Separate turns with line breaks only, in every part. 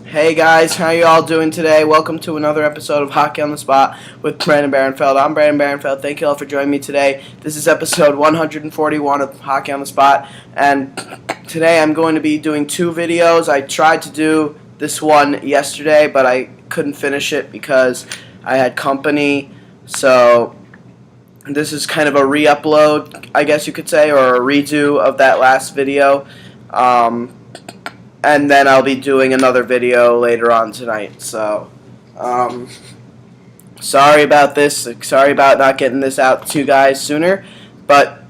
Hey guys, how you all doing today? Welcome to another episode of Hockey on the Spot with Brandon Barenfeld. I'm Brandon Barenfeld. Thank you all for joining me today. This is episode 141 of Hockey on the Spot, and today I'm going to be doing two videos. I tried to do this one yesterday, but I couldn't finish it because I had company, so this is kind of a re-upload, I guess you could say, or a redo of that last video. And then I'll be doing another video later on tonight. So, sorry about this. Sorry about not getting this out to you guys sooner. But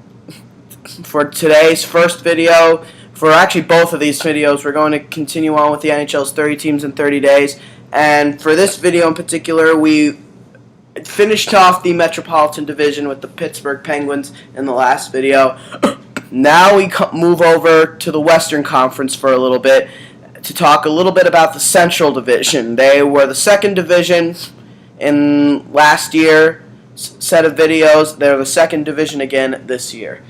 for today's first video, for actually both of these videos, we're going to continue on with the NHL's 30 teams in 30 days. And for this video in particular, we finished off the Metropolitan Division with the Pittsburgh Penguins in the last video. Now we move over to the Western Conference for a little bit to talk a little bit about the Central Division. They were the second division in last year's set of videos. They're the second division again this year.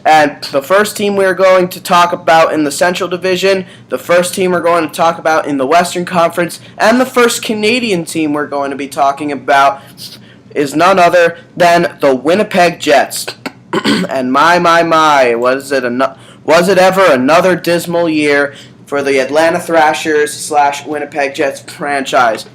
And the first team we're going to talk about in the Central Division, the first team we're going to talk about in the Western Conference, and the first Canadian team we're going to be talking about is none other than the Winnipeg Jets. And my, was it ever another dismal year for the Atlanta Thrashers / Winnipeg Jets franchise?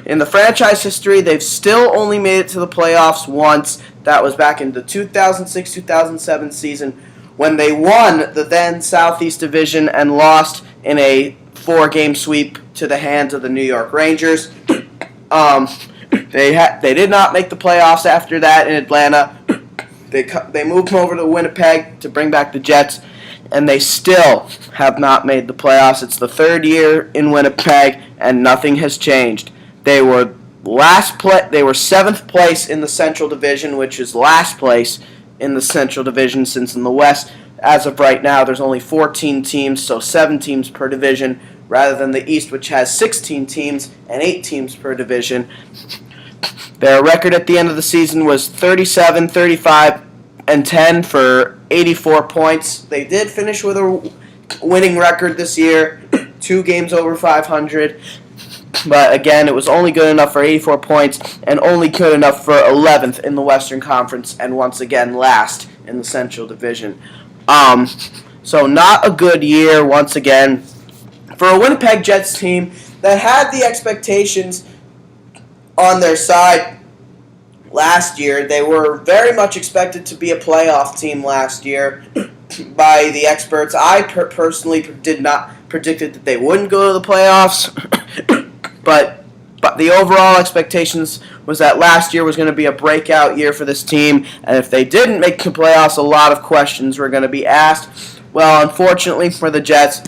In the franchise history, they've still only made it to the playoffs once. That was back in the 2006-2007 season when they won the then Southeast Division and lost in a 4-game sweep to the hands of the New York Rangers. They did not make the playoffs after that in Atlanta. They moved them over to Winnipeg to bring back the Jets, and they still have not made the playoffs. It's the third year in Winnipeg, and nothing has changed. They were seventh place in the Central Division, which is last place in the Central Division, since in the West, as of right now, there's only 14 teams, so 7 teams per division, rather than the East, which has 16 teams and 8 teams per division. Their record at the end of the season was 37, 35, and 10 for 84 points. They did finish with a winning record this year, 2 games over 500. But again, it was only good enough for 84 points and only good enough for 11th in the Western Conference and once again last in the Central Division. So not a good year once again for a Winnipeg Jets team that had the expectations on their side last year. They were very much expected to be a playoff team last year by the experts. I personally predicted that they wouldn't go to the playoffs, but the overall expectations was that last year was going to be a breakout year for this team, and if they didn't make the playoffs, a lot of questions were going to be asked. Well, unfortunately for the Jets,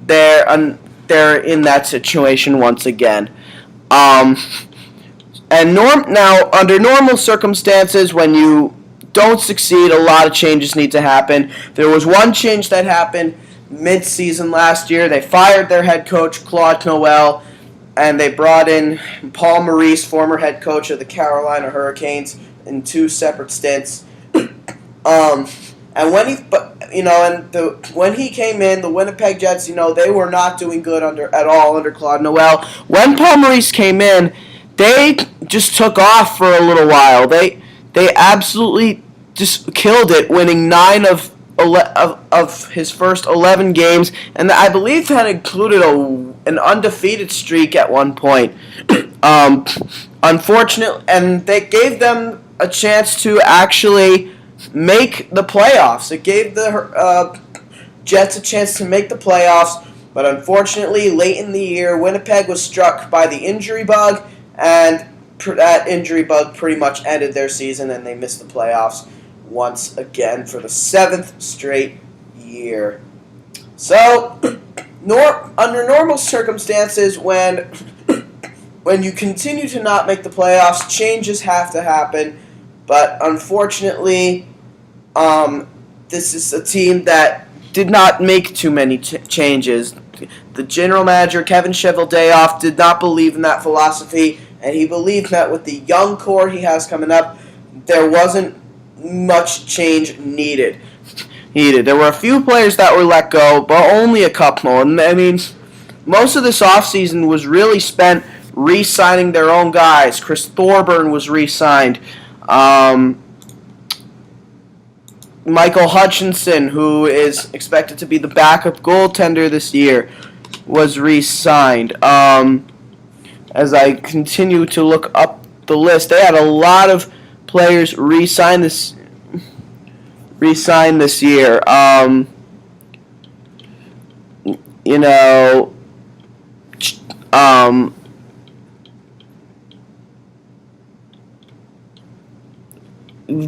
they're in that situation once again. Now, under normal circumstances, when you don't succeed, a lot of changes need to happen. There was one change that happened mid-season last year. They fired their head coach, Claude Noel, and they brought in Paul Maurice, former head coach of the Carolina Hurricanes, in 2 separate stints. And when he came in, the Winnipeg Jets, they were not doing good at all under Claude Noel. When Paul Maurice came in, they just took off for a little while. They absolutely just killed it, winning 9 of his first 11 games, and I believe that included an undefeated streak at one point. Unfortunately, and they gave them a chance to actually make the playoffs. It gave the Jets a chance to make the playoffs, but unfortunately, late in the year, Winnipeg was struck by the injury bug, and that injury bug pretty much ended their season, and they missed the playoffs once again for the 7th straight year. So, under normal circumstances, when you continue to not make the playoffs, changes have to happen. But unfortunately, this is a team that did not make too many changes. The general manager, Kevin Cheveldayoff, did not believe in that philosophy, and he believed that with the young core he has coming up, there wasn't much change needed. needed. There were a few players that were let go, but only a couple. And I mean, most of this offseason was really spent re-signing their own guys. Chris Thorburn was re-signed. Michael Hutchinson, who is expected to be the backup goaltender this year, was re-signed. As I continue to look up the list, they had a lot of players re-signed this year.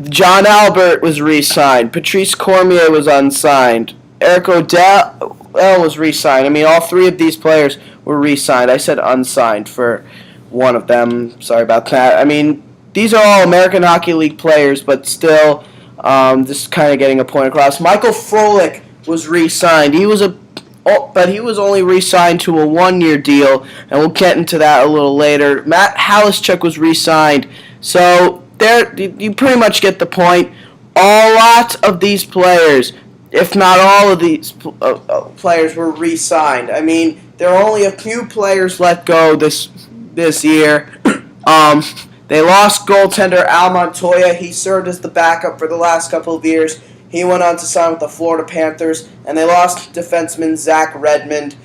John Albert was re-signed. Patrice Cormier was unsigned. Eric O'Dell was re-signed. I mean, all three of these players were re-signed. I said unsigned for one of them. Sorry about that. I mean, these are all American Hockey League players, but still, just kind of getting a point across. Michael Frolik was re-signed. But he was only re-signed to a one-year deal, and we'll get into that a little later. Matt Halischuk was re-signed. So there, you pretty much get the point. A lot of these players, if not all of these players, were re-signed. I mean, there are only a few players let go this year. They lost goaltender Al Montoya. He served as the backup for the last couple of years. He went on to sign with the Florida Panthers, and they lost defenseman Zach Redmond.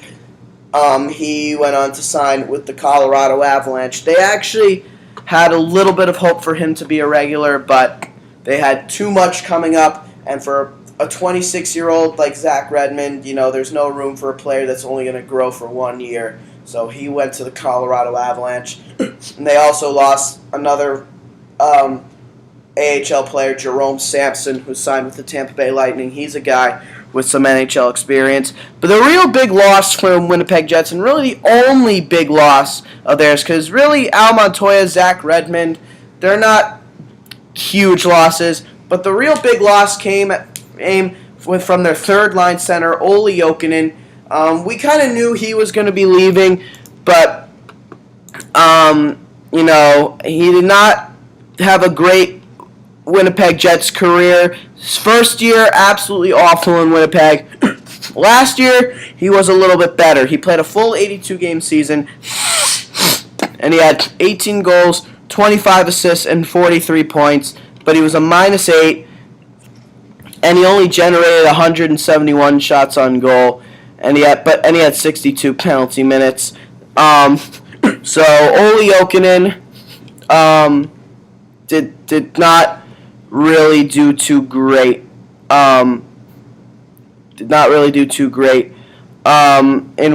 He went on to sign with the Colorado Avalanche. They actually had a little bit of hope for him to be a regular, but they had too much coming up, and for a 26-year-old like Zach Redmond, there's no room for a player that's only going to grow for 1 year. So he went to the Colorado Avalanche. And they also lost another AHL player, Jerome Sampson, who signed with the Tampa Bay Lightning. He's a guy with some NHL experience. But the real big loss from Winnipeg Jets, and really the only big loss of theirs, because really Al Montoya, Zach Redmond, they're not huge losses, but the real big loss came from their third-line center, Olli Jokinen. We kind of knew he was going to be leaving, but he did not have a great Winnipeg Jets career. His first year, absolutely awful in Winnipeg. Last year, he was a little bit better. He played a full 82-game season, and he had 18 goals, 25 assists, and 43 points, but he was a -8, and he only generated 171 shots on goal, and he had 62 penalty minutes. So Olli Jokinen did not really do too great. In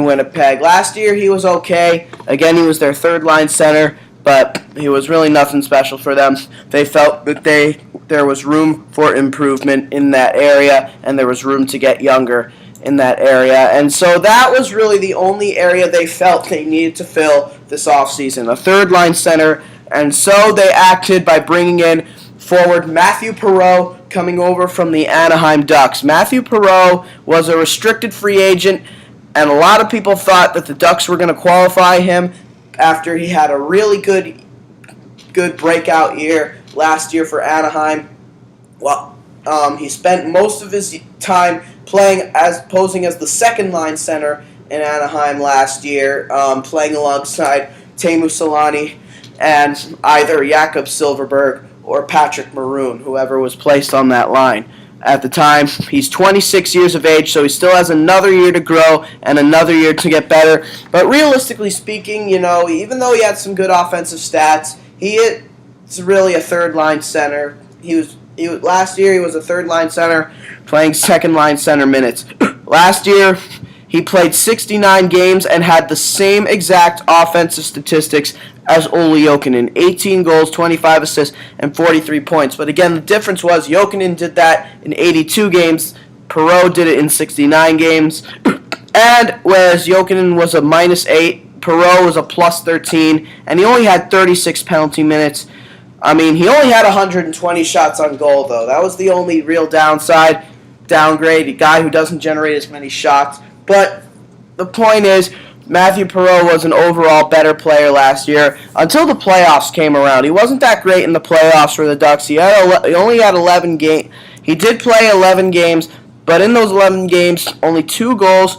Winnipeg. Last year he was okay. Again, he was their third-line center, but he was really nothing special for them. They felt that there was room for improvement in that area, and there was room to get younger in that area. And so that was really the only area they felt they needed to fill this offseason, a third-line center. And so they acted by bringing in forward Matthew Perreault, coming over from the Anaheim Ducks. Matthew Perreault was a restricted free agent, and a lot of people thought that the Ducks were going to qualify him after he had a really good breakout year last year for Anaheim. Well, he spent most of his time posing as the second-line center in Anaheim last year, playing alongside Teemu Selanne and either Jakob Silfverberg or Patrick Maroon, whoever was placed on that line at the time. He's 26 years of age, so he still has another year to grow and another year to get better. But realistically speaking, even though he had some good offensive stats, he is really a third-line center. Last year he was a third-line center playing second-line center minutes. Last year he played 69 games and had the same exact offensive statistics as Olli Jokinen. 18 goals, 25 assists, and 43 points. But again, the difference was Jokinen did that in 82 games. Perreault did it in 69 games. And whereas Jokinen was a -8, Perreault was a +13, and he only had 36 penalty minutes. I mean, he only had 120 shots on goal, though. That was the only real downgrade, a guy who doesn't generate as many shots. But the point is, Matthew Perreault was an overall better player last year until the playoffs came around. He wasn't that great in the playoffs for the Ducks. He only had 11 games. He did play 11 games, But in those 11 games, only 2 goals,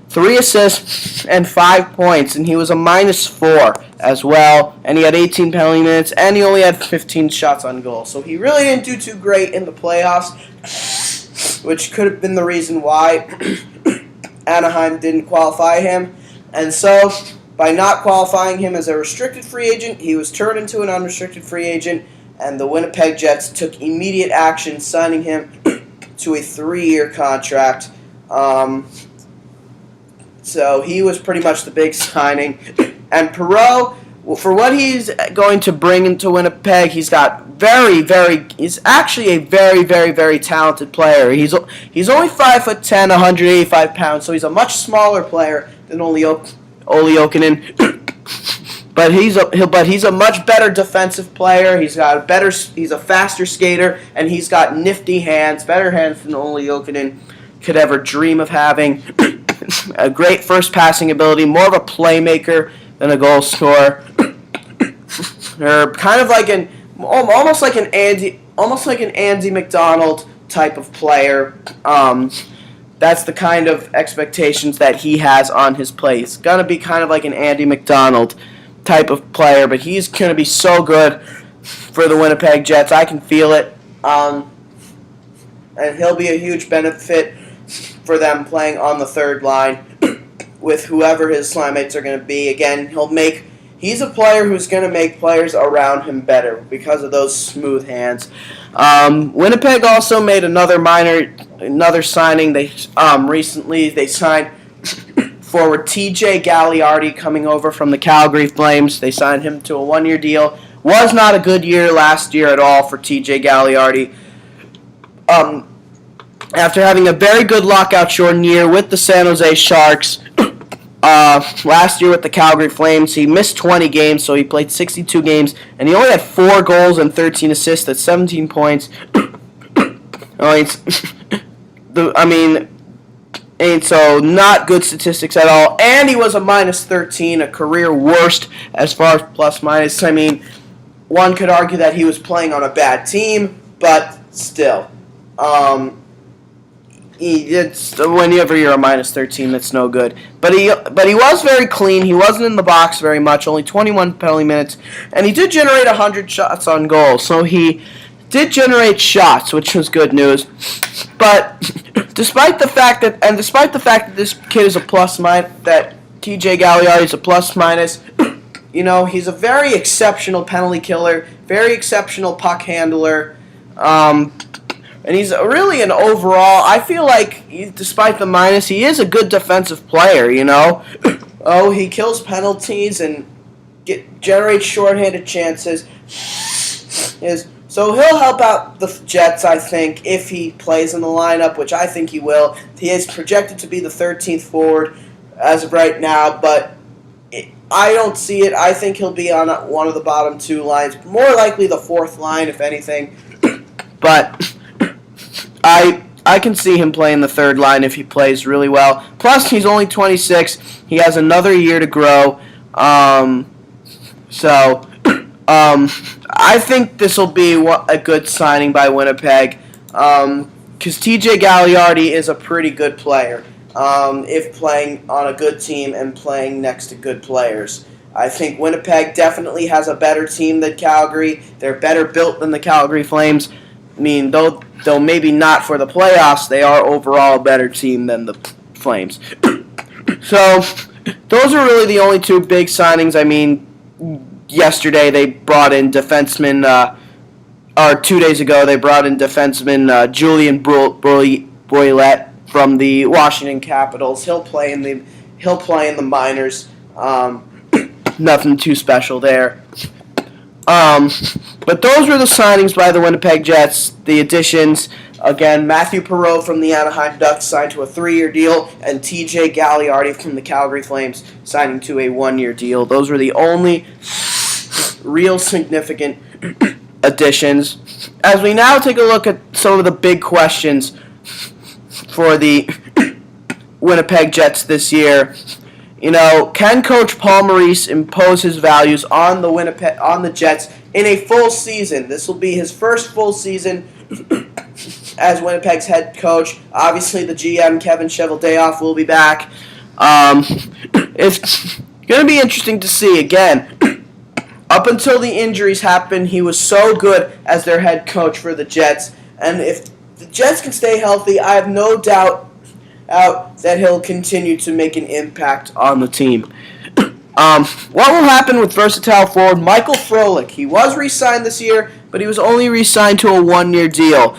3 assists, and 5 points, and he was a -4 as well, and he had 18 penalty minutes, and he only had 15 shots on goal. So he really didn't do too great in the playoffs, which could have been the reason why Anaheim didn't qualify him. And so, by not qualifying him as a restricted free agent, he was turned into an unrestricted free agent, and the Winnipeg Jets took immediate action, signing him to a 3-year contract. So he was pretty much the big signing. And Perreault, for what he's going to bring into Winnipeg, he's he's actually a very, very, very talented player. He's only 5'10", 185 pounds, so he's a much smaller player than Olli Jokinen. But he's a much better defensive player. He's a faster skater, and he's got nifty hands, better hands than Olli Jokinen could ever dream of having. A great first passing ability, more of a playmaker than a goal scorer. Or kind of like almost like an Andy McDonald type of player. That's the kind of expectations that he has on his play. He's gonna be kind of like an Andy McDonald type of player, but he's gonna be so good for the Winnipeg Jets. I can feel it, and he'll be a huge benefit for them playing on the third line with whoever his line mates are going to be. Again, he's a player who's going to make players around him better because of those smooth hands. Winnipeg also made another signing. Recently they signed forward TJ Gagliardi coming over from the Calgary Flames. They signed him to a 1-year deal. Was not a good year last year at all for TJ Gagliardi. After having a very good lockout-shortened year with the San Jose Sharks, last year with the Calgary Flames, he missed 20 games, so he played 62 games, and he only had 4 goals and 13 assists at 17 points. So not good statistics at all. And he was a -13, a career worst as far as plus-minus. I mean, one could argue that he was playing on a bad team, but still. Whenever you're a -13, that's no good. But he was very clean. He wasn't in the box very much, only 21 penalty minutes, and he did generate 100 shots on goal. So he did generate shots, which was good news. But despite the fact that this kid is a plus-minus, that TJ Gagliardi is a plus-minus, he's a very exceptional penalty killer, very exceptional puck handler. And he's really an overall, I feel like, despite the minus, he is a good defensive player, he kills penalties and generates shorthanded chances. So he'll help out the Jets, I think, if he plays in the lineup, which I think he will. He is projected to be the 13th forward as of right now, but I don't see it. I think he'll be on one of the bottom 2 lines, more likely the 4th line, if anything. But I can see him playing the 3rd line if he plays really well. Plus, he's only 26. He has another year to grow. I think this will be a good signing by Winnipeg. Because TJ Gagliardi is a pretty good player. If playing on a good team and playing next to good players. I think Winnipeg definitely has a better team than Calgary. They're better built than the Calgary Flames. I mean, though maybe not for the playoffs, they are overall a better team than the Flames. So, those are really the only 2 big signings. I mean, yesterday they brought in defenseman, or 2 days ago they brought in defenseman Julian Broilette from the Washington Capitals. He'll play in the minors. Nothing too special there. But those were the signings by the Winnipeg Jets, the additions. Again, Matthew Perreault from the Anaheim Ducks signed to a 3-year deal, and TJ Gagliardi from the Calgary Flames signing to a 1-year deal. Those were the only real significant additions. As we now take a look at some of the big questions for the Winnipeg Jets this year. Can Coach Paul Maurice impose his values on the Jets in a full season? This will be his first full season as Winnipeg's head coach. Obviously, the GM, Kevin Cheveldayoff, will be back. It's going to be interesting to see. Again, up until the injuries happened, he was so good as their head coach for the Jets. And if the Jets can stay healthy, I have no doubt that he'll continue to make an impact on the team. What will happen with versatile forward Michael Frolik? He was re-signed this year, but he was only re-signed to a one-year deal.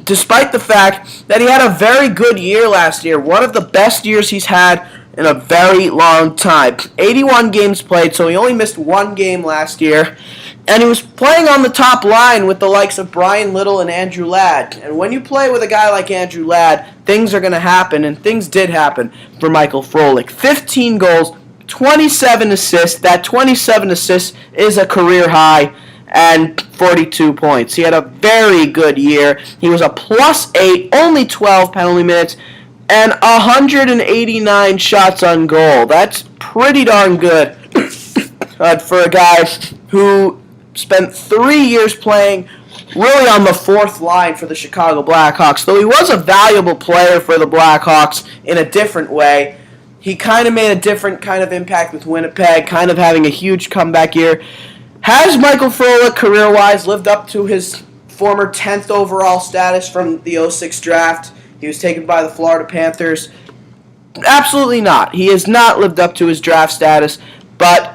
Despite the fact that he had a very good year last year, one of the best years he's had in a very long time. 81 games played, so he only missed one game last year. And he was playing on the top line with the likes of Brian Little and Andrew Ladd. And when you play with a guy like Andrew Ladd, things are going to happen, and things did happen for Michael Frolik. 15 goals, 27 assists. That 27 assists is a career high, and 42 points. He had a very good year. He was a +8, only 12 penalty minutes, and 189 shots on goal. That's pretty darn good for a guy who spent 3 years playing really on the fourth line for the Chicago Blackhawks. Though he was a valuable player for the Blackhawks in a different way, he kind of made a different kind of impact with Winnipeg, kind of having a huge comeback year. Has Michael Frolik, career-wise, lived up to his former 10th overall status from the 2006 draft? He was taken by the Florida Panthers. Absolutely not. He has not lived up to his draft status, but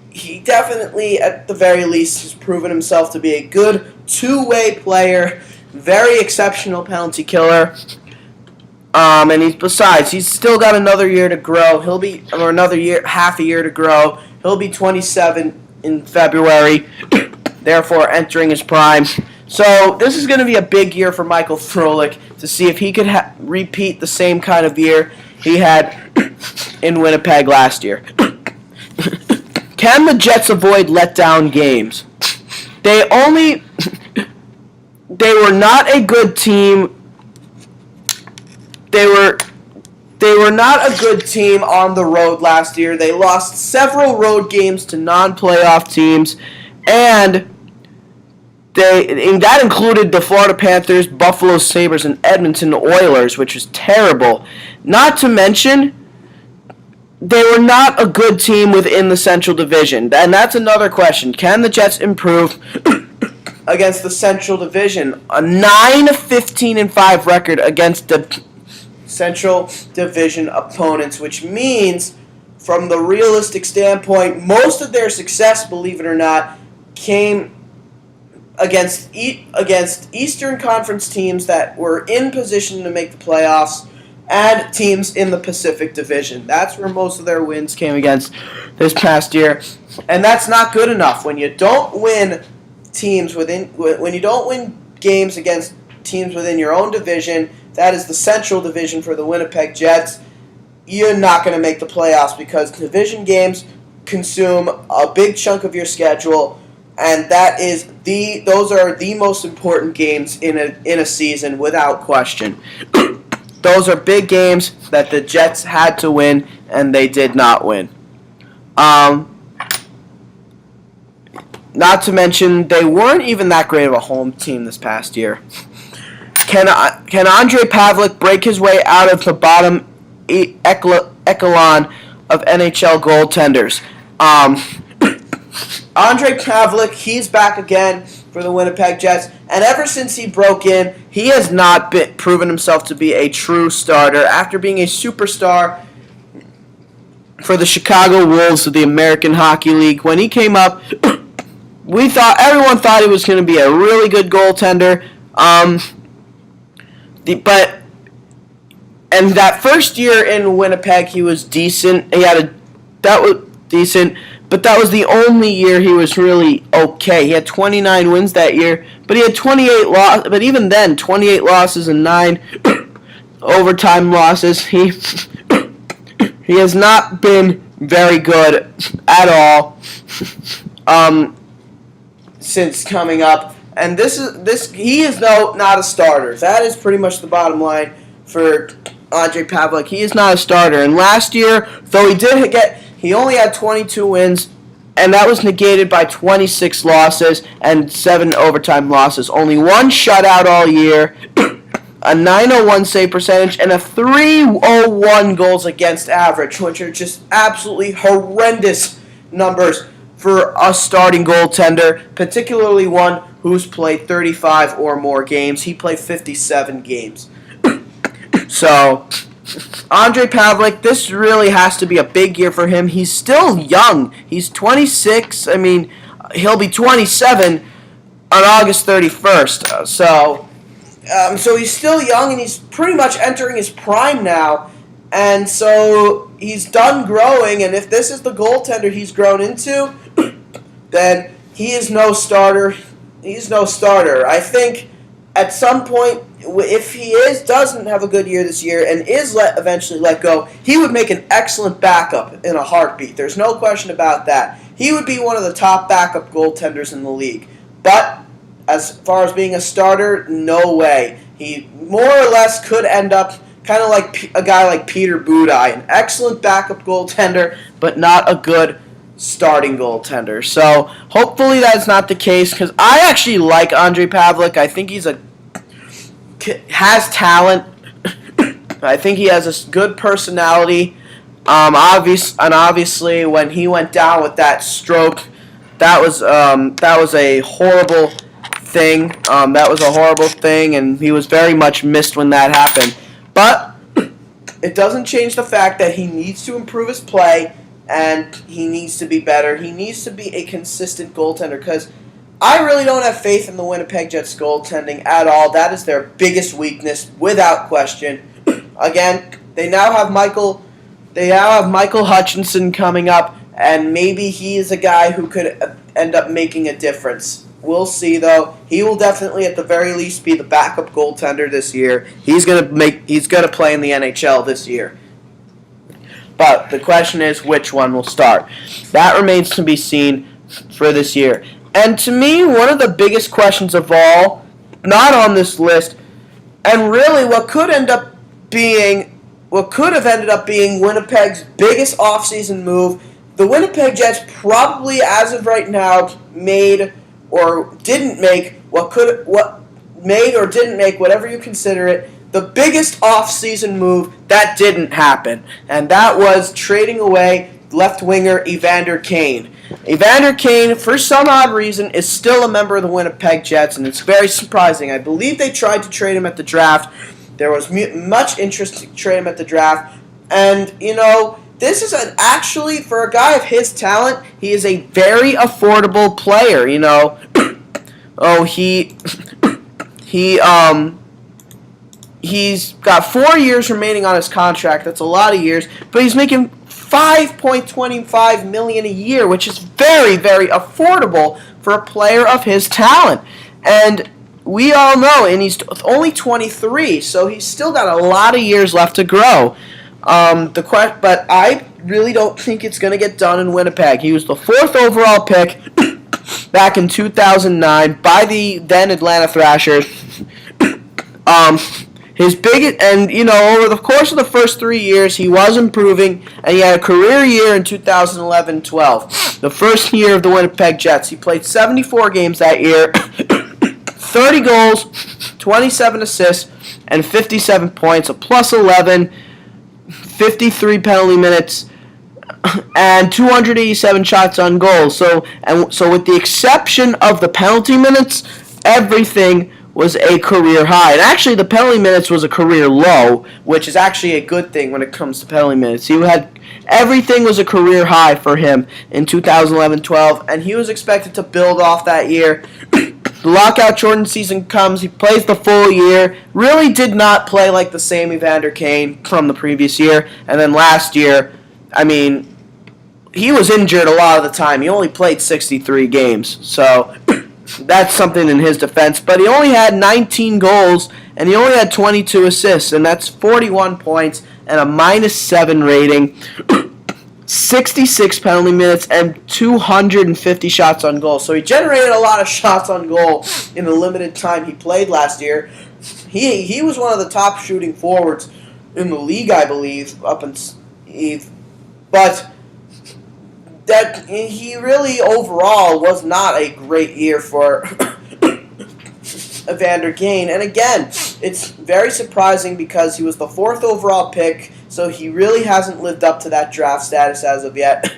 he definitely, at the very least, has proven himself to be a good two-way player, very exceptional penalty killer. And he's still got another year to grow. Half a year to grow. He'll be 27 in February, therefore entering his prime. So this is going to be a big year for Michael Frolik to see if he could repeat the same kind of year he had in Winnipeg last year. Can the Jets avoid letdown games? They were not a good team. They were not a good team on the road last year. They lost several road games to non-playoff teams, and that included the Florida Panthers, Buffalo Sabres, and Edmonton Oilers, which was terrible. Not to mention, they were not a good team within the Central Division. And that's another question. Can the Jets improve against the Central Division? A 9-15-5 record against the Central Division opponents, which means, from the realistic standpoint, most of their success, believe it or not, came against Eastern Conference teams that were in position to make the playoffs and teams in the Pacific Division. That's where most of their wins came against this past year, and that's not good enough. When you don't win games against teams within your own division, that is the Central Division for the Winnipeg Jets, you're not going to make the playoffs because division games consume a big chunk of your schedule, and those are the most important games in a season without question. Those are big games that the Jets had to win, and they did not win. Not to mention, they weren't even that great of a home team this past year. Can Andre Pavlik break his way out of the bottom echelon of NHL goaltenders? Andre Pavlik, he's back again for the Winnipeg Jets, and ever since he broke in, he has not proven himself to be a true starter. After being a superstar for the Chicago Wolves of the American Hockey League, when he came up, everyone thought he was going to be a really good goaltender. And that first year in Winnipeg, he was decent. That was decent. But that was the only year he was really okay. He had 29 wins that year, but he had 28 losses. But even then, 28 losses and 9 overtime losses. He has not been very good at all since coming up. And he is not a starter. That is pretty much the bottom line for Andre Pavlik. He is not a starter. And last year, though he only had 22 wins, and that was negated by 26 losses and 7 overtime losses. Only one shutout all year. a 901 save percentage, and a 301 goals against average, which are just absolutely horrendous numbers for a starting goaltender, particularly one who's played 35 or more games. He played 57 games. So, Ondrej Pavelec, this really has to be a big year for him. He's still young. He's 26. I mean, he'll be 27 on August 31st. So he's still young, and he's pretty much entering his prime now. And so he's done growing, and if this is the goaltender he's grown into, then he is no starter. He's no starter. I think at some point, if he doesn't have a good year this year and is eventually let go, he would make an excellent backup in a heartbeat. There's no question about that. He would be one of the top backup goaltenders in the league. But as far as being a starter, no way. He more or less could end up kind of like a guy like Peter Budaj, an excellent backup goaltender, but not a good starting goaltender. So hopefully that's not the case, because I actually like Ondrej Pavelec. I think has talent. I think he has a good personality. Obviously, when he went down with that stroke, that was a horrible thing. That was a horrible thing, and he was very much missed when that happened. But it doesn't change the fact that he needs to improve his play, and he needs to be better. He needs to be a consistent goaltender, because I really don't have faith in the Winnipeg Jets goaltending at all. That is their biggest weakness, without question. Again, they now have Michael Hutchinson coming up, and maybe he is a guy who could end up making a difference. We'll see, though. He will definitely, at the very least, be the backup goaltender this year. He's gonna play in the NHL this year. But the question is, which one will start? That remains to be seen for this year. And to me, one of the biggest questions of all, not on this list, and really what could have ended up being Winnipeg's biggest offseason move, the Winnipeg Jets probably, as of right now, made or didn't make whatever you consider it, the biggest offseason move that didn't happen. And that was trading away left winger Evander Kane. Evander Kane, for some odd reason, is still a member of the Winnipeg Jets, and it's very surprising. I believe they tried to trade him at the draft. There was much interest to trade him at the draft. And, this is actually, for a guy of his talent, he is a very affordable player, he's got 4 years remaining on his contract. That's a lot of years, but he's making $5.25 million a year, which is very, very affordable for a player of his talent. And we all know, and he's only 23, so he's still got a lot of years left to grow. But I really don't think it's going to get done in Winnipeg. He was the 4th overall pick back in 2009 by the then Atlanta Thrashers. Over the course of the first 3 years, he was improving, and he had a career year in 2011-12, the first year of the Winnipeg Jets. He played 74 games that year, 30 goals, 27 assists, and 57 points, a plus 11, 53 penalty minutes, and 287 shots on goal. So with the exception of the penalty minutes, everything was a career high. And actually, the penalty minutes was a career low, which is actually a good thing when it comes to penalty minutes. Everything was a career high for him in 2011-12, and he was expected to build off that year. The lockout shortened season comes, he plays the full year, really did not play like the same Evander Kane from the previous year, and then last year, he was injured a lot of the time. He only played 63 games, so that's something in his defense, but he only had 19 goals, and he only had 22 assists, and that's 41 points and a -7 rating, 66 penalty minutes, and 250 shots on goal. So he generated a lot of shots on goal in the limited time he played last year. He was one of the top shooting forwards in the league, I believe, but that he really overall was not a great year for Evander Kane. And again, it's very surprising because he was the 4th overall pick, so he really hasn't lived up to that draft status as of yet.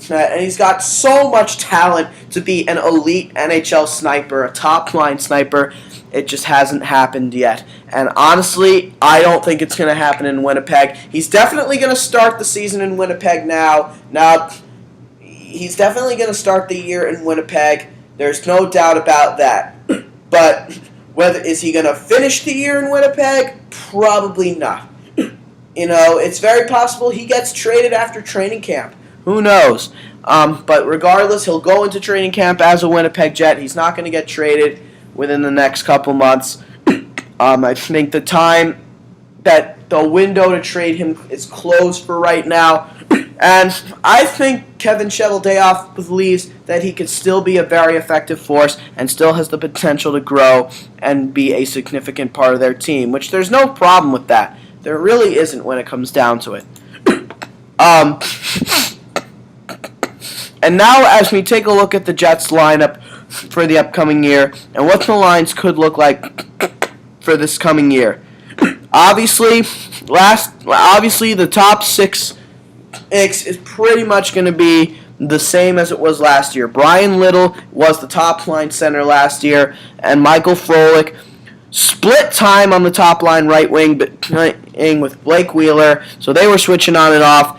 And he's got so much talent to be an elite NHL sniper, a top-line sniper. It just hasn't happened yet. And honestly, I don't think it's going to happen in Winnipeg. He's definitely going to start the season in Winnipeg now. He's definitely going to start the year in Winnipeg. There's no doubt about that. But is he going to finish the year in Winnipeg? Probably not. It's very possible he gets traded after training camp. Who knows? But regardless, he'll go into training camp as a Winnipeg Jet. He's not going to get traded within the next couple months. I think the time that the window to trade him is closed for right now. And I think Kevin Cheveldayoff believes that he could still be a very effective force and still has the potential to grow and be a significant part of their team, which there's no problem with that. There really isn't when it comes down to it. And now as we take a look at the Jets lineup for the upcoming year and what the lines could look like for this coming year. Obviously, the top 6 picks is pretty much going to be the same as it was last year. Brian Little was the top line center last year, and Michael Frolik split time on the top line right wing with Blake Wheeler, so they were switching on and off.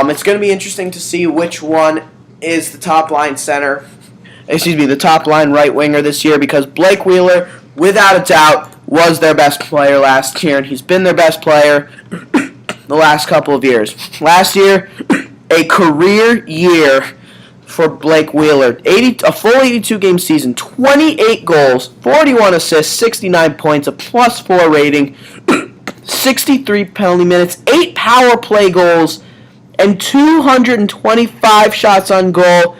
It's going to be interesting to see which one is the top line the top line right winger this year, because Blake Wheeler, without a doubt, was their best player last year, and he's been their best player the last couple of years. Last year, a career year for Blake Wheeler. A full 82-game season, 28 goals, 41 assists, 69 points, a +4 rating, 63 penalty minutes, 8 power play goals, and 225 shots on goal.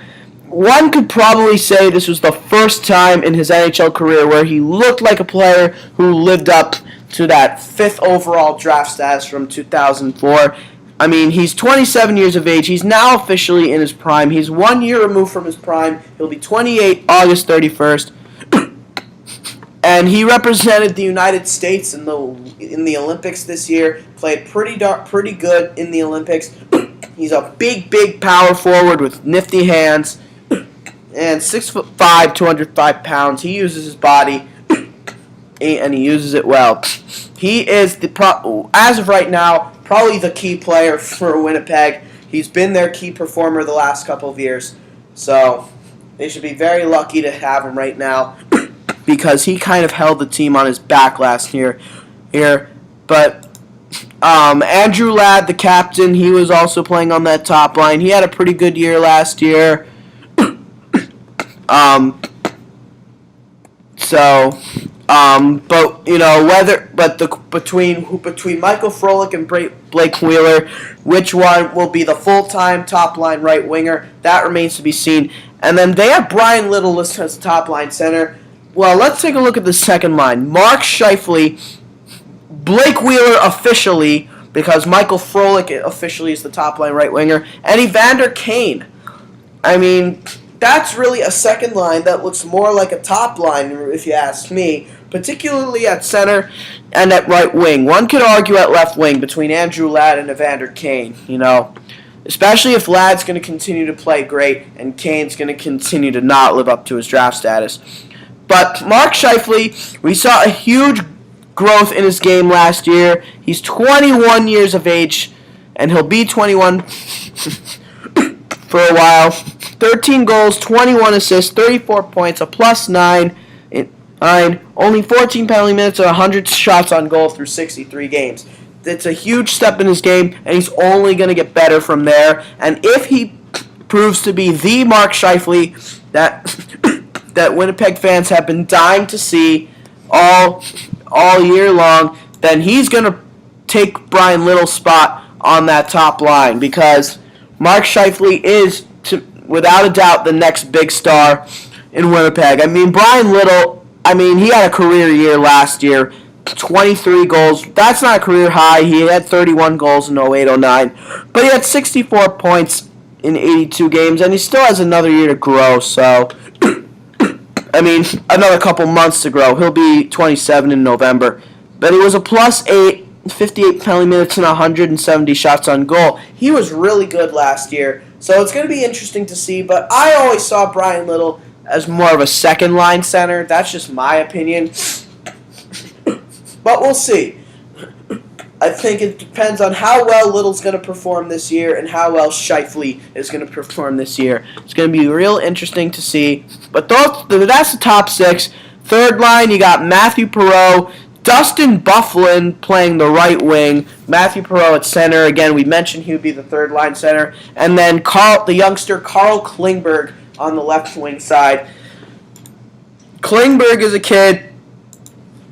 One could probably say this was the first time in his NHL career where he looked like a player who lived up to that 5th overall draft status from 2004. I mean, he's 27 years of age. He's now officially in his prime. He's 1 year removed from his prime. He'll be 28 August 31st. And he represented the United States in the Olympics this year. Played pretty good in the Olympics. He's a big power forward with nifty hands. And 6'5", 205 pounds. He uses his body, and he uses it well. He is as of right now, probably the key player for Winnipeg. He's been their key performer the last couple of years. So they should be very lucky to have him right now, because he kind of held the team on his back last year. But Andrew Ladd, the captain, he was also playing on that top line. He had a pretty good year last year. Between Michael Frolik and Blake Wheeler, which one will be the full-time top-line right winger? That remains to be seen. And then they have Brian Little listed as top-line center. Well, let's take a look at the second line. Mark Scheifele, Blake Wheeler officially, because Michael Frolik officially is the top-line right winger, and Evander Kane. I mean, that's really a second line that looks more like a top line, if you ask me, particularly at center and at right wing. One could argue at left wing between Andrew Ladd and Evander Kane, especially if Ladd's going to continue to play great and Kane's going to continue to not live up to his draft status. But Mark Scheifele, we saw a huge growth in his game last year. He's 21 years of age, and he'll be 21 for a while. 13 goals, 21 assists, 34 points, a +9, only 14 penalty minutes, and 100 shots on goal through 63 games. It's a huge step in his game, and he's only going to get better from there. And if he proves to be the Mark Scheifele that Winnipeg fans have been dying to see all year long, then he's going to take Brian Little's spot on that top line, because Mark Scheifele is, without a doubt, the next big star in Winnipeg. I mean, Brian Little, he had a career year last year, 23 goals. That's not a career high. He had 31 goals in 08-09, but he had 64 points in 82 games, and he still has another year to grow. So another couple months to grow. He'll be 27 in November. But he was a +8, 58 penalty minutes, and 170 shots on goal. He was really good last year. So it's going to be interesting to see. But I always saw Brian Little as more of a second-line center. That's just my opinion. But we'll see. I think it depends on how well Little's going to perform this year and how well Scheifele is going to perform this year. It's going to be real interesting to see. But that's the top 6. Third line, you got Matthew Perreault, Dustin Byfuglien playing the right wing, Matthew Perreault at center. Again, we mentioned he would be the third line center. And then the youngster Carl Klingberg on the left wing side. Klingberg is a kid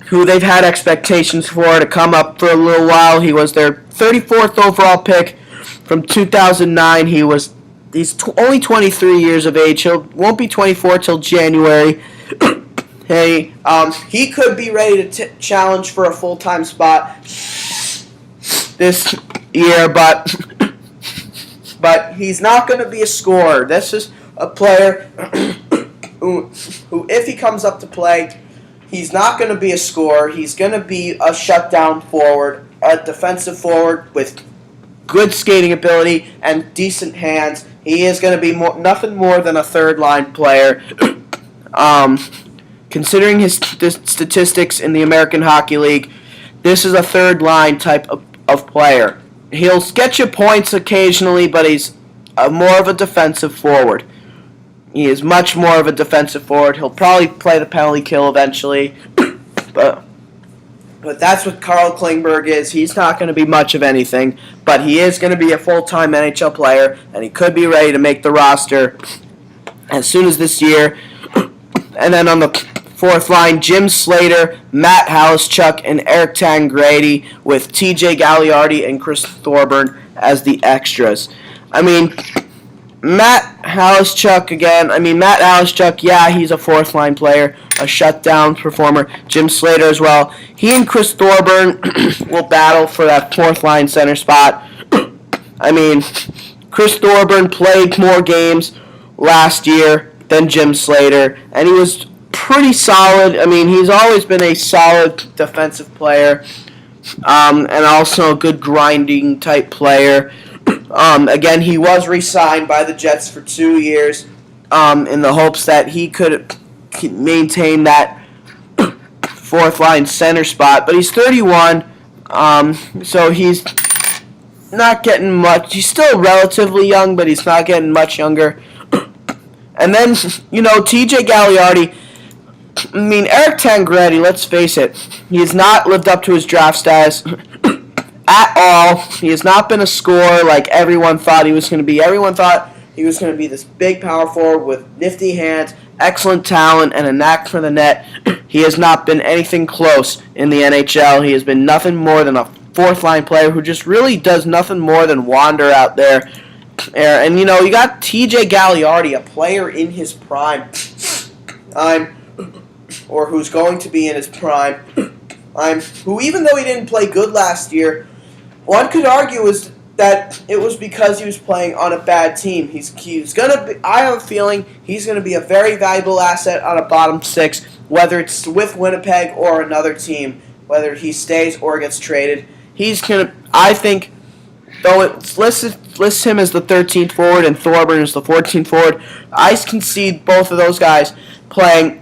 who they've had expectations for to come up for a little while. He was their 34th overall pick from 2009. He's only 23 years of age. He won't be 24 till January. He could be ready to challenge for a full-time spot this year, but he's not going to be a scorer. This is a player who, if he comes up to play, he's not going to be a scorer. He's going to be a shutdown forward, a defensive forward with good skating ability and decent hands. He is going to be nothing more than a third-line player. Considering his statistics in the American Hockey League, this is a third-line type of player. He'll get you points occasionally, but he's more of a defensive forward. He is much more of a defensive forward. He'll probably play the penalty kill eventually. But that's what Carl Klingberg is. He's not going to be much of anything. But he is going to be a full-time NHL player, and he could be ready to make the roster as soon as this year. And then on the fourth line, Jim Slater, Matt Halischuk, and Eric Tangradi with TJ Gagliardi and Chris Thorburn as the extras. Matt Halischuk, yeah, he's a fourth-line player, a shutdown performer. Jim Slater as well. He and Chris Thorburn will battle for that fourth-line center spot. Chris Thorburn played more games last year than Jim Slater, and he was pretty solid. He's always been a solid defensive player, and also a good grinding type player. Again, he was re-signed by the Jets for 2 years in the hopes that he could maintain that fourth-line center spot. But he's 31, so he's not getting much. He's still relatively young, but he's not getting much younger. And then, TJ Gagliardi, Eric Tangradi, let's face it, he has not lived up to his draft status at all. He has not been a scorer like everyone thought he was going to be. Everyone thought he was going to be this big power forward with nifty hands, excellent talent, and a knack for the net. He has not been anything close in the NHL. He has been nothing more than a fourth-line player who just really does nothing more than wander out there. And, you got TJ Gagliardi, a player in his prime, or who's going to be in his prime, who, even though he didn't play good last year, one could argue is that it was because he was playing on a bad team. He's gonna be. I have a feeling he's gonna be a very valuable asset on a bottom six, whether it's with Winnipeg or another team, whether he stays or gets traded. He's gonna. I think, though it lists him as the 13th forward and Thorburn as the 14th forward, I can see both of those guys playing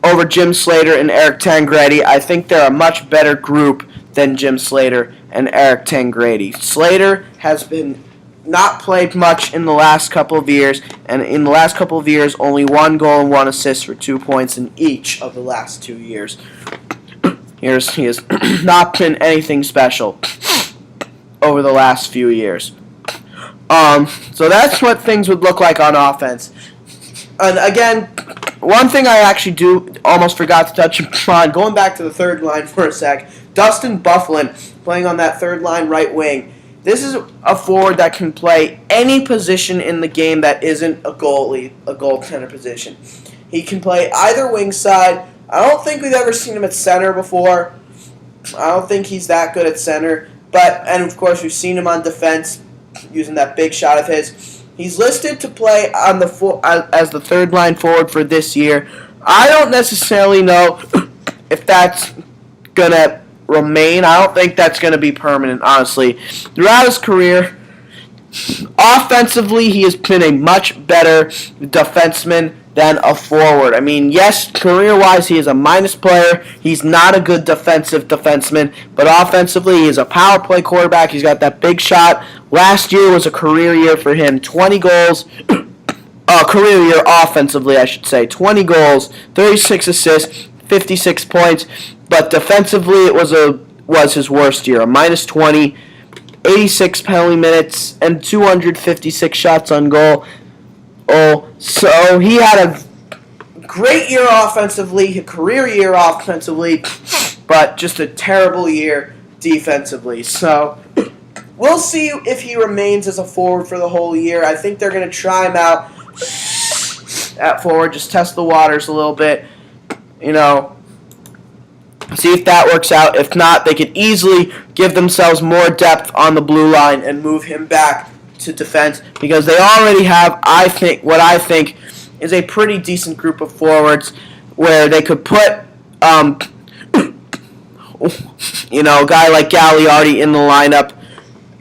over Jim Slater and Eric Tangradi. I think they're a much better group than Jim Slater and Eric Tangradi. Slater has been not played much in the last couple of years, and in the last couple of years, only 1 goal and 1 assist for 2 points in each of the last 2 years. He has not been anything special over the last few years. So that's what things would look like on offense. And again, one thing I actually almost forgot to touch upon, going back to the third line for a sec, Dustin Byfuglien playing on that third line right wing. This is a forward that can play any position in the game that isn't a goaltender position. He can play either wing side. I don't think we've ever seen him at center before. I don't think he's that good at center. And of course, we've seen him on defense using that big shot of his. He's listed to play on as the third line forward for this year. I don't necessarily know if that's going to remain. I don't think that's going to be permanent, honestly. Throughout his career, offensively, he has been a much better defenseman than a forward. I mean, yes, career-wise, he is a minus player. He's not a good defenseman, but offensively, he is a power play quarterback. He's got that big shot. Last year was a career year for him. 20 goals. Career year offensively, I should say. 20 goals, 36 assists, 56 points. But defensively, it was his worst year. A minus 20, 86 penalty minutes, and 256 shots on goal. So he had a great year offensively, a career year offensively, but just a terrible year defensively. So we'll see if he remains as a forward for the whole year. I think they're going to try him out at forward, just test the waters a little bit, see if that works out. If not, they could easily give themselves more depth on the blue line and move him back to defense, because they already have, what I think is a pretty decent group of forwards where they could put a guy like Gagliardi in the lineup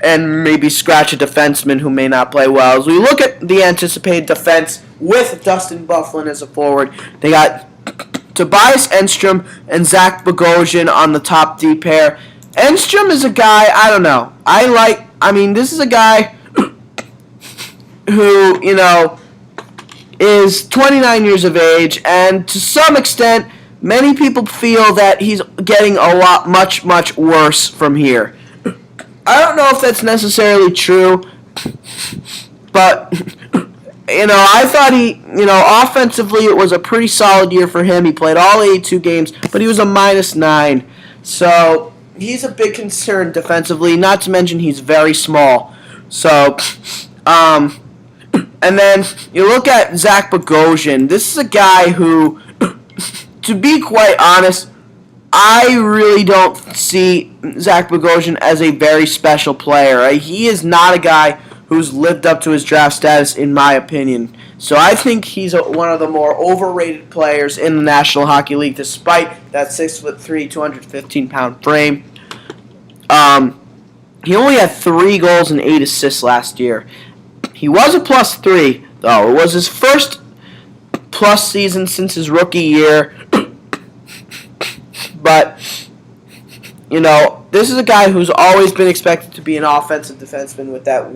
and maybe scratch a defenseman who may not play well. As we look at the anticipated defense with Dustin Byfuglien as a forward, they got Tobias Enstrom and Zach Bogosian on the top D pair. Enstrom is a guy, I don't know. This is a guy who, is 29 years of age, and to some extent, many people feel that he's getting much worse from here. I don't know if that's necessarily true, but, I thought offensively it was a pretty solid year for him. He played all 82 games, but he was a minus 9. So, he's a big concern defensively, not to mention he's very small. So, and then you look at Zach Bogosian. This is a guy who, to be quite honest, I really don't see Zach Bogosian as a very special player. He is not a guy who's lived up to his draft status, in my opinion. So I think he's one of the more overrated players in the National Hockey League, despite that 6'3", 215-pound frame. He only had 3 goals and 8 assists last year. He was a +3, though. It was his first plus season since his rookie year. But, this is a guy who's always been expected to be an offensive defenseman with that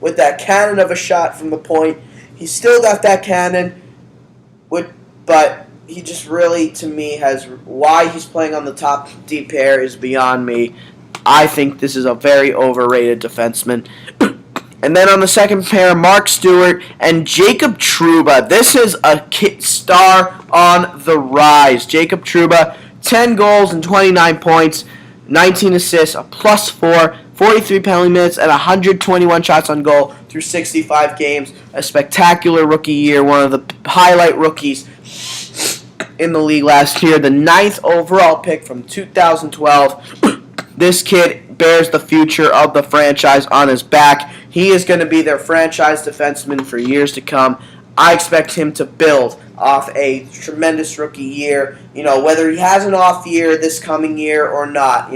with that cannon of a shot from the point. He's still got that cannon, but he just really, to me, why he's playing on the top D pair is beyond me. I think this is a very overrated defenseman. And then on the second pair, Mark Stewart and Jacob Trouba. This is a star on the rise. Jacob Trouba, 10 goals and 29 points, 19 assists, a +4, 43 penalty minutes, and 121 shots on goal through 65 games. A spectacular rookie year, one of the highlight rookies in the league last year. The 9th overall pick from 2012. This kid bears the future of the franchise on his back. He is going to be their franchise defenseman for years to come. I expect him to build off a tremendous rookie year. Whether he has an off year this coming year or not,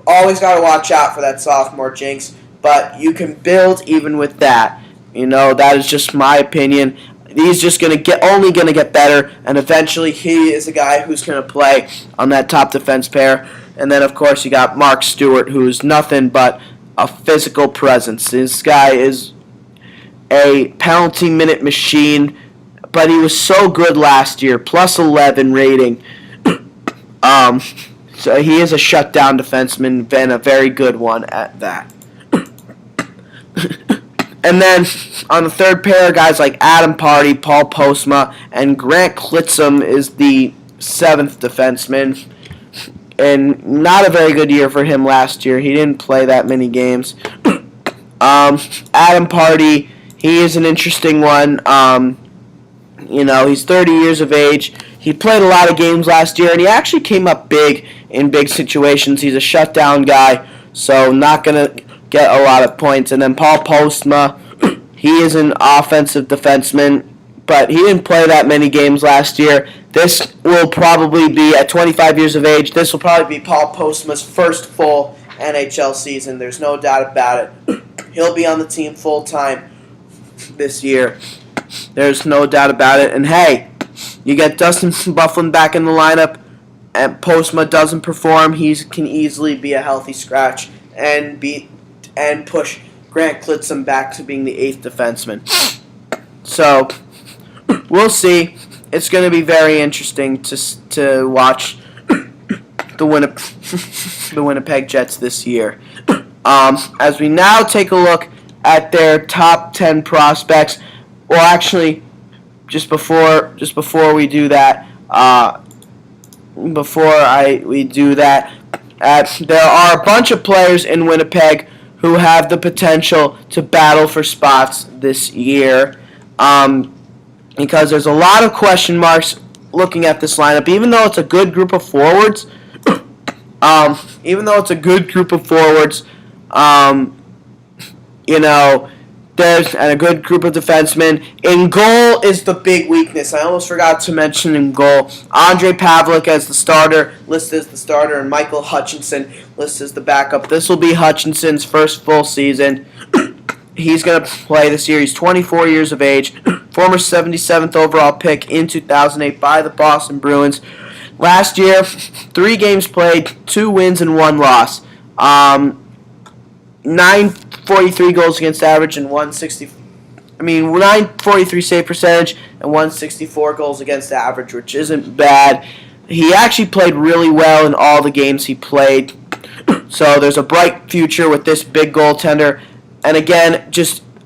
always got to watch out for that sophomore jinx. But you can build even with that. That is just my opinion. He's just only going to get better, and eventually he is a guy who's going to play on that top defense pair. And then, of course, you got Mark Stewart, who's nothing but a physical presence. This guy is a penalty minute machine, but he was so good last year, +11 rating. So he is a shutdown defenseman, and a very good one at that. And then on the third pair, guys like Adam Party, Paul Postma, and Grant Klitzum is the 7th defenseman. And not a very good year for him last year. He didn't play that many games. Adam Party, he is an interesting one. He's 30 years of age. He played a lot of games last year, and he actually came up big in big situations. He's a shutdown guy, so not going to get a lot of points. And then Paul Postma, he is an offensive defenseman, but he didn't play that many games last year. This will probably be, at 25 years of age, this will probably be Paul Postma's first full NHL season. There's no doubt about it. He'll be on the team full-time this year. There's no doubt about it. And hey, you get Dustin Byfuglien back in the lineup, and Postma doesn't perform, he can easily be a healthy scratch and push Grant Klitzum back to being the 8th defenseman. So, we'll see. It's going to be very interesting to watch the Winnipeg Jets this year. As we now take a look at their top 10 prospects, well, actually, just before we do that, there are a bunch of players in Winnipeg who have the potential to battle for spots this year. Because there's a lot of question marks looking at this lineup, even though it's a good group of forwards. There's a good group of defensemen. In goal is the big weakness. I almost forgot to mention in goal. Andre Pavlik as the starter, listed as the starter, and Michael Hutchinson listed as the backup. This will be Hutchinson's first full season. He's going to play this year. He's 24 years of age, former 77th overall pick in 2008 by the Boston Bruins. Last year, 3 games played, 2 wins and 1 loss. 943 goals against average and 943 save percentage and 164 goals against average, which isn't bad. He actually played really well in all the games he played. So there's a bright future with this big goaltender. And again,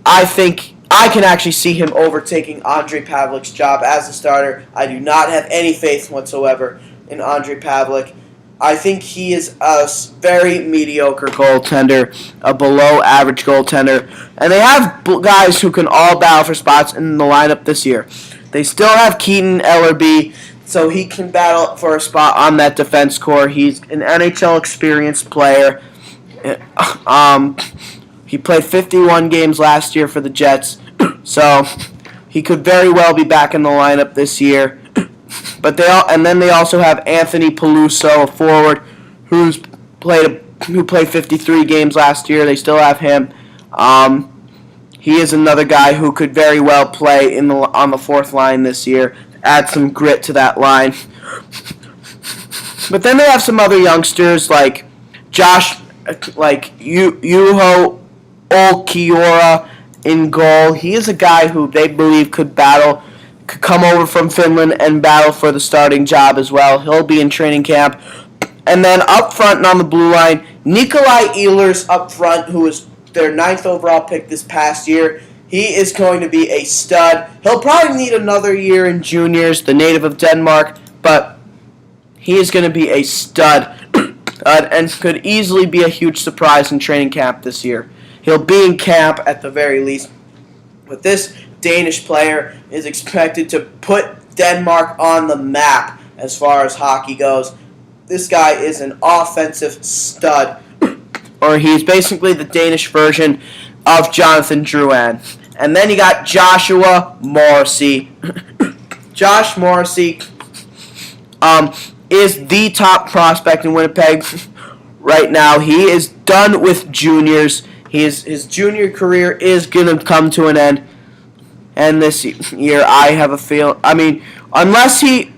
I think I can actually see him overtaking Andre Pavlik's job as a starter. I do not have any faith whatsoever in Andre Pavlik. I think he is a very mediocre goaltender, a below-average goaltender. And they have guys who can all battle for spots in the lineup this year. They still have Keaton Ellerby, so he can battle for a spot on that defense core. He's an NHL experienced player. He played 51 games last year for the Jets, so he could very well be back in the lineup this year. But they also have Anthony Peluso, a forward, who played 53 games last year. They still have him. He is another guy who could very well play on the 4th line this year, add some grit to that line. But then they have some other youngsters like Juho Olkiora in goal. He is a guy who they believe could come over from Finland and battle for the starting job as well. He'll be in training camp. And then up front and on the blue line, Nikolai Ehlers up front, who was their 9th overall pick this past year. He is going to be a stud. He'll probably need another year in juniors, the native of Denmark, but he is going to be a stud and could easily be a huge surprise in training camp this year. He'll be in camp at the very least. But this Danish player is expected to put Denmark on the map as far as hockey goes. This guy is an offensive stud. Or he's basically the Danish version of Jonathan Drouin. And then you got Joshua Morrissey. Josh Morrissey is the top prospect in Winnipeg right now. He is done with juniors. His junior career is going to come to an end. And this year, I have a feel. I mean, unless he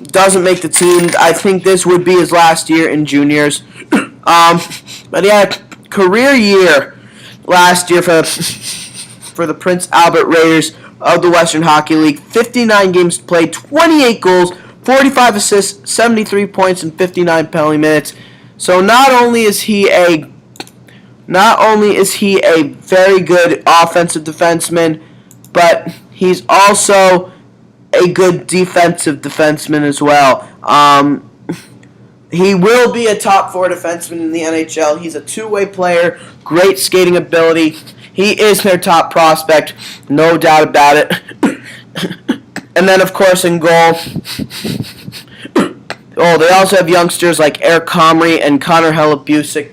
doesn't make the team, I think this would be his last year in juniors. But yeah, career year last year for the Prince Albert Raiders of the Western Hockey League. 59 games played, 28 goals, 45 assists, 73 points, and 59 penalty minutes. So not only is he a very good offensive defenseman, but he's also a good defensive defenseman as well. He will be a top 4 defenseman in the NHL. He's a two-way player, great skating ability. He is their top prospect, no doubt about it. And then, of course, in goal, they also have youngsters like Eric Comrie and Connor Hellebusick,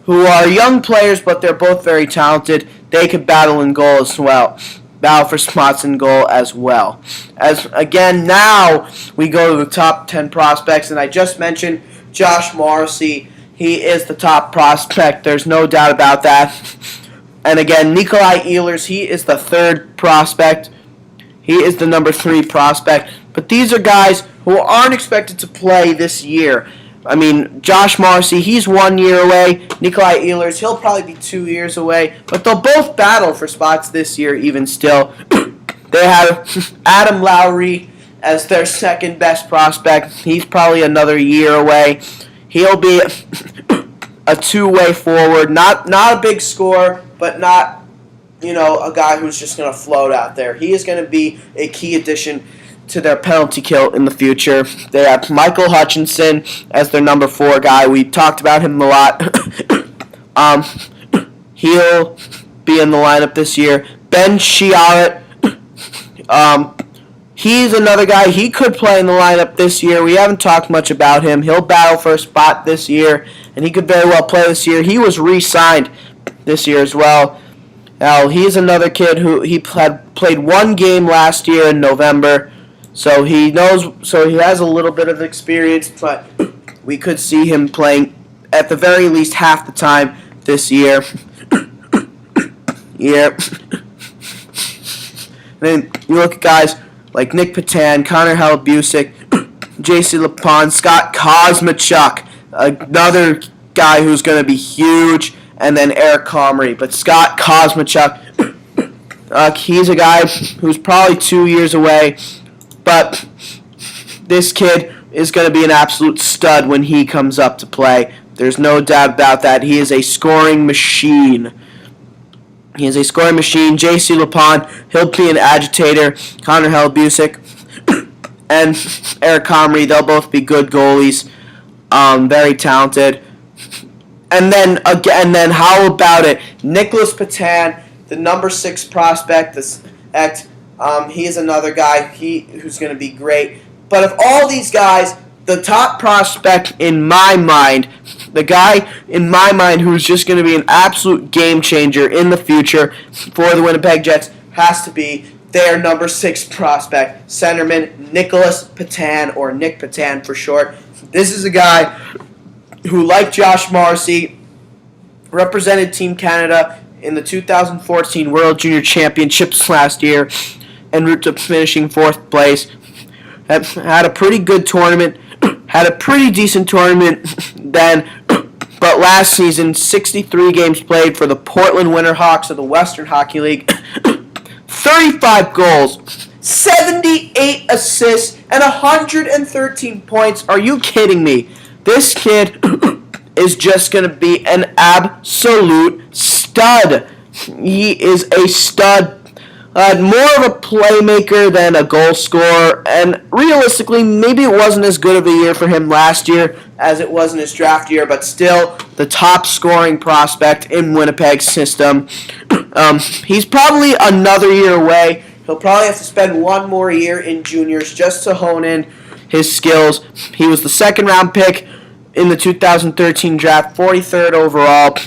who are young players, but they're both very talented. They could battle in goal as well. Battle for spots in goal as well. As again, now we go to the top 10 prospects, and I just mentioned Josh Morrissey. He is the top prospect. There's no doubt about that. And again, Nikolai Ehlers, he is the third prospect. He is the number 3 prospect. But these are guys who aren't expected to play this year. I mean, Josh Morrissey, he's 1 year away. Nikolai Ehlers, he'll probably be 2 years away. But they'll both battle for spots this year, even still. They have Adam Lowry as their second best prospect. He's probably another year away. He'll be a two-way forward. Not a big scorer, but not, a guy who's just going to float out there. He is going to be a key addition to their penalty kill in the future. They have Michael Hutchinson as their number 4 guy. We talked about him a lot. He'll be in the lineup this year. Ben Chiarot, he's another guy. He could play in the lineup this year. We haven't talked much about him. He'll battle for a spot this year, and he could very well play this year. He was re-signed this year as well. Now, he's another kid who had played 1 game last year in November. So he has a little bit of experience, but we could see him playing at the very least half the time this year. Yeah. Then you look at guys like Nick Patan, Connor Hellebuyck, J.C. LePon, Scott Kosmachuk, another guy who's going to be huge, and then Eric Comrie. But Scott Kosmachuk, he's a guy who's probably 2 years away. But this kid is going to be an absolute stud when he comes up to play. There's no doubt about that. He is a scoring machine. J.C. LePon, he'll be an agitator. Connor Hellebuyck and Eric Comrie, they'll both be good goalies. Very talented. And then how about it? Nicholas Patan, the number 6 prospect, he is another guy who's going to be great. But of all these guys, the top prospect in my mind, the guy in my mind who's just going to be an absolute game changer in the future for the Winnipeg Jets has to be their number 6 prospect, centerman Nicholas Patan, or Nick Patan for short. This is a guy who, like Josh Morrissey, represented Team Canada in the 2014 World Junior Championships last year, en route to finishing 4th place. Had a pretty good tournament, had a pretty decent tournament then, but last season, 63 games played for the Portland Winterhawks of the Western Hockey League, 35 goals, 78 assists, and 113 points. Are you kidding me? This kid is just going to be an absolute stud. He is a stud. More of a playmaker than a goal scorer, and realistically, maybe it wasn't as good of a year for him last year as it was in his draft year, but still the top scoring prospect in Winnipeg's system. He's probably another year away. He'll probably have to spend 1 more year in juniors just to hone in his skills. He was the 2nd round pick in the 2013 draft, 43rd overall.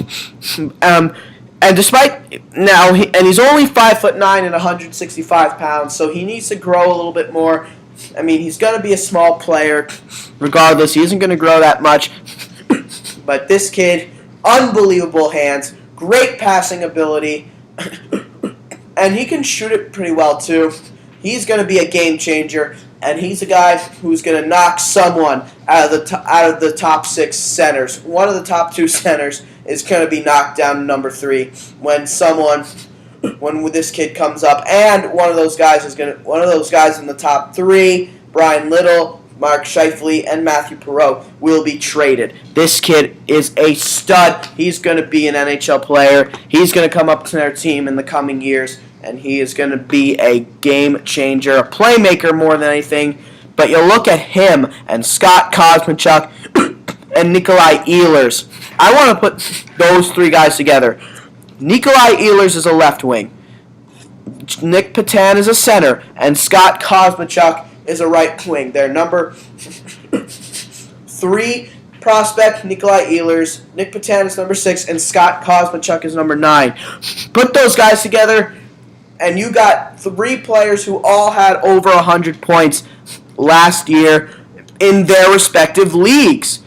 And he's only 5'9" and 165 pounds, so he needs to grow a little bit more. I mean, he's going to be a small player, regardless. He isn't going to grow that much. But this kid, unbelievable hands, great passing ability, and he can shoot it pretty well too. He's going to be a game changer, and he's a guy who's going to knock someone out of the top 6 centers. One of the top 2 centers is going to be knocked down to number 3 when this kid comes up, and one of those guys in the top 3, Brian Little, Mark Scheifele, and Matthew Perreault, will be traded. This kid is a stud. He's going to be an NHL player. He's going to come up to their team in the coming years, and he is going to be a game changer, a playmaker more than anything. But you look at him and Scott Kosmachuk and Nikolai Ehlers. I want to put those 3 guys together. Nikolai Ehlers is a left wing. Nick Patan is a center, and Scott Kosmachuk is a right wing. Their number 3 prospect, Nikolai Ehlers, Nick Petan is number 6, and Scott Kosmachuk is number 9. Put those guys together, and you got 3 players who all had over 100 points last year in their respective leagues.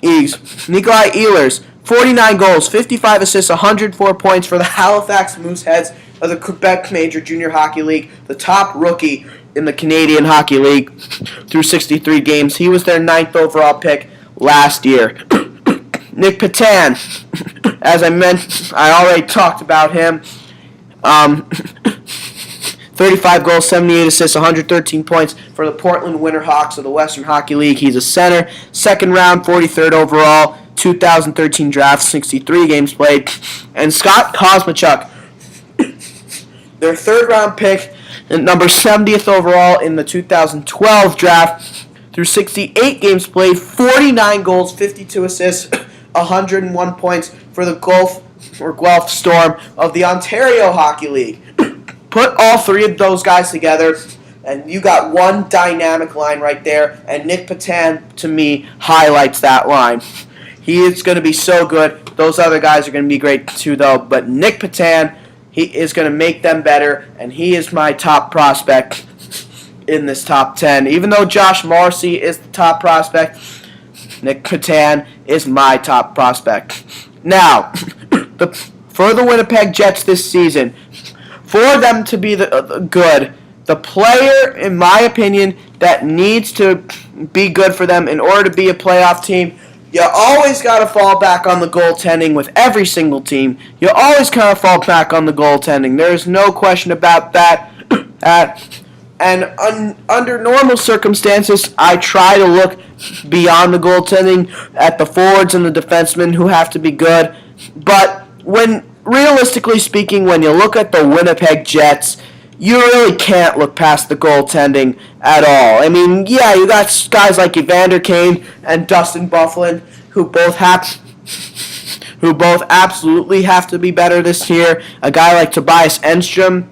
Nikolai Ehlers, 49 goals, 55 assists, 104 points for the Halifax Mooseheads of the Quebec Major Junior Hockey League, the top rookie in the Canadian Hockey League through 63 games. He was their 9th overall pick last year. Nick Petan, as I already talked about him. 35 goals, 78 assists, 113 points for the Portland Winterhawks of the Western Hockey League. He's a center. 2nd round, 43rd overall, 2013 draft, 63 games played. And Scott Kosmachuk, their 3rd round pick, and number 70th overall in the 2012 draft, through 68 games played, 49 goals, 52 assists, 101 points for the Guelph Storm of the Ontario Hockey League. Put all 3 of those guys together, and you got one dynamic line right there, and Nick Petan, to me, highlights that line. He is going to be so good. Those other guys are going to be great too, though, but Nick Petan, he is going to make them better, and he is my top prospect in this top 10. Even though Josh Morrissey is the top prospect, Nick Petan is my top prospect. Now, for the Winnipeg Jets this season, for them to be good, the player, in my opinion, that needs to be good for them in order to be a playoff team, you always got to fall back on the goaltending with every single team. You always kind of fall back on the goaltending. There is no question about that. Under normal circumstances, I try to look beyond the goaltending at the forwards and the defensemen who have to be good. But realistically speaking, when you look at the Winnipeg Jets, you really can't look past the goaltending at all. I mean, yeah, you got guys like Evander Kane and Dustin Byfuglien who both absolutely have to be better this year. A guy like Tobias Enstrom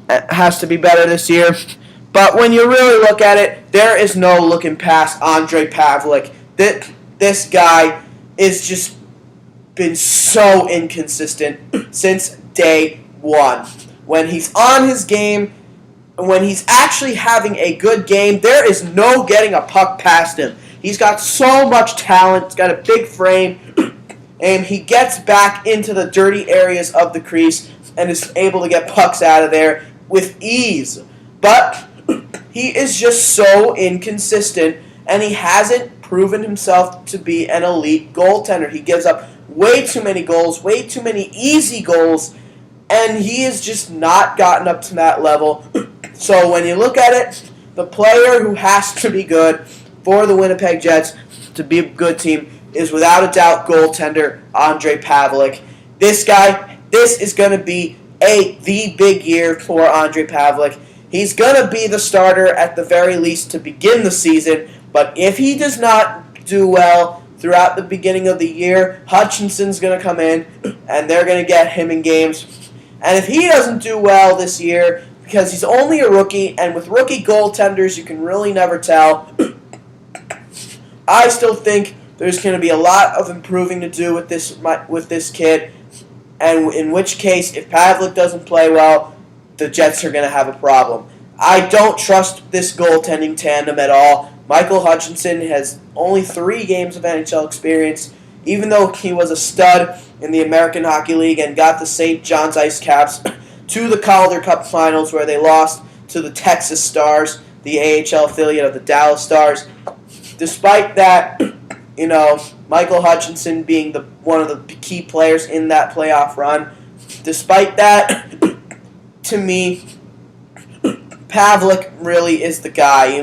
has to be better this year. But when you really look at it, there is no looking past Andre Pavlik. This guy is just been so inconsistent since day one. When he's on his game, when he's actually having a good game, there is no getting a puck past him. He's got so much talent, he's got a big frame, and he gets back into the dirty areas of the crease and is able to get pucks out of there with ease. But he is just so inconsistent, and he hasn't proven himself to be an elite goaltender. He gives up way too many goals, way too many easy goals, and he has just not gotten up to that level. So when you look at it, the player who has to be good for the Winnipeg Jets to be a good team is without a doubt goaltender Andre Pavlik. This guy, this is going to be the big year for Andre Pavlik. He's going to be the starter at the very least to begin the season, but if he does not do well throughout the beginning of the year, Hutchinson's going to come in, and they're going to get him in games. And if he doesn't do well this year, because he's only a rookie, and with rookie goaltenders, you can really never tell, I still think there's going to be a lot of improving to do with this kid, and in which case, if Pavlik doesn't play well, the Jets are going to have a problem. I don't trust this goaltending tandem at all. Michael Hutchinson has only 3 games of NHL experience, even though he was a stud in the American Hockey League and got the St. John's Ice Caps to the Calder Cup Finals, where they lost to the Texas Stars, the AHL affiliate of the Dallas Stars. Despite that, Michael Hutchinson being one of the key players in that playoff run, despite that, to me, Pavlik really is the guy.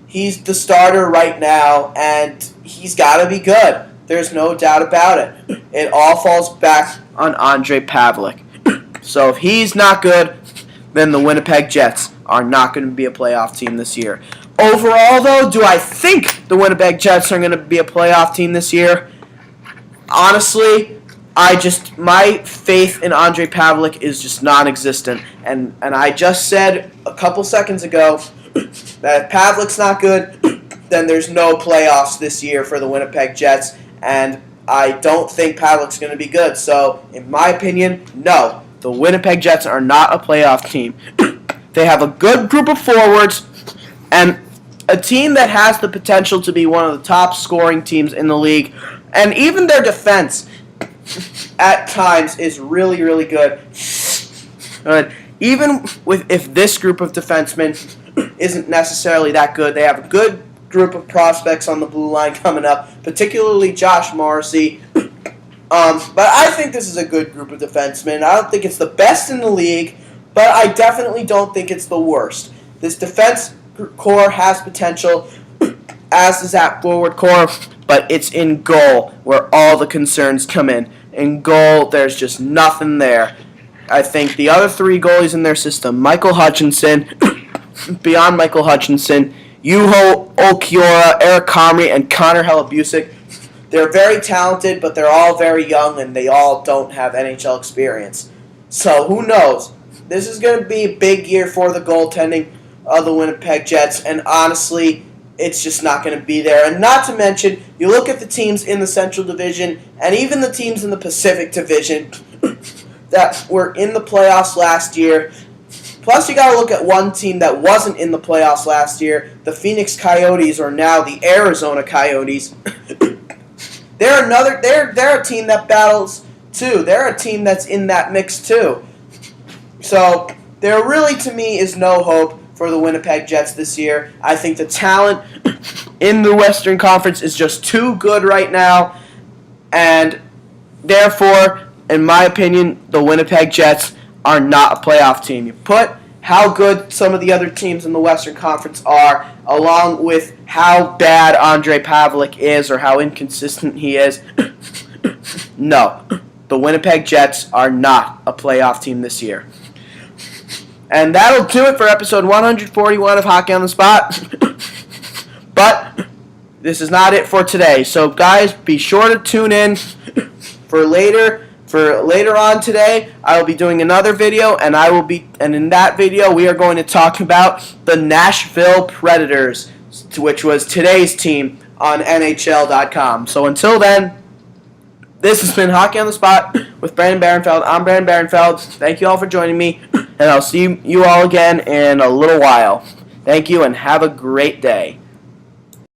He's the starter right now, and he's got to be good. There's no doubt about it. It all falls back on Andre Pavlik. So if he's not good, then the Winnipeg Jets are not going to be a playoff team this year. Overall, though, do I think the Winnipeg Jets are going to be a playoff team this year? Honestly, my faith in Andre Pavlik is just non-existent. And I just said a couple seconds ago that if Pavlik's not good, then there's no playoffs this year for the Winnipeg Jets, and I don't think Pavelek's going to be good. So, in my opinion, no. The Winnipeg Jets are not a playoff team. They have a good group of forwards and a team that has the potential to be one of the top scoring teams in the league. And even their defense at times is really, really good. Even if this group of defensemen isn't necessarily that good, they have a good group of prospects on the blue line coming up, particularly Josh Morrissey. But I think this is a good group of defensemen. I don't think it's the best in the league, but I definitely don't think it's the worst. This defense core has potential, as does that forward core, but it's in goal where all the concerns come in. In goal, there's just nothing there. I think the other three goalies in their system, Michael Hutchinson, beyond Michael Hutchinson, Juho Okiora, Eric Comrie, and Connor Hellebusik, they're very talented, but they're all very young, and they all don't have NHL experience. So, who knows? This is going to be a big year for the goaltending of the Winnipeg Jets, and honestly, it's just not going to be there. And not to mention, you look at the teams in the Central Division, and even the teams in the Pacific Division that were in the playoffs last year. Plus, you got to look at one team that wasn't in the playoffs last year, the Phoenix Coyotes, or now the Arizona Coyotes. They're a team that battles too. They're a team that's in that mix too. So there really, to me, is no hope for the Winnipeg Jets this year. I think the talent in the Western Conference is just too good right now, and therefore, in my opinion, the Winnipeg Jets are not a playoff team. You put how good some of the other teams in the Western Conference are, along with how bad Andre Pavelek is or how inconsistent he is. No, the Winnipeg Jets are not a playoff team this year. And that'll do it for episode 141 of Hockey on the Spot. But this is not it for today. So guys, be sure to tune in for later on today. I will be doing another video, and in that video we are going to talk about the Nashville Predators, which was today's team on NHL.com. So until then, this has been Hockey on the Spot with Brandon Barenfeld. I'm Brandon Barenfeld. Thank you all for joining me, and I'll see you all again in a little while. Thank you, and have a great day.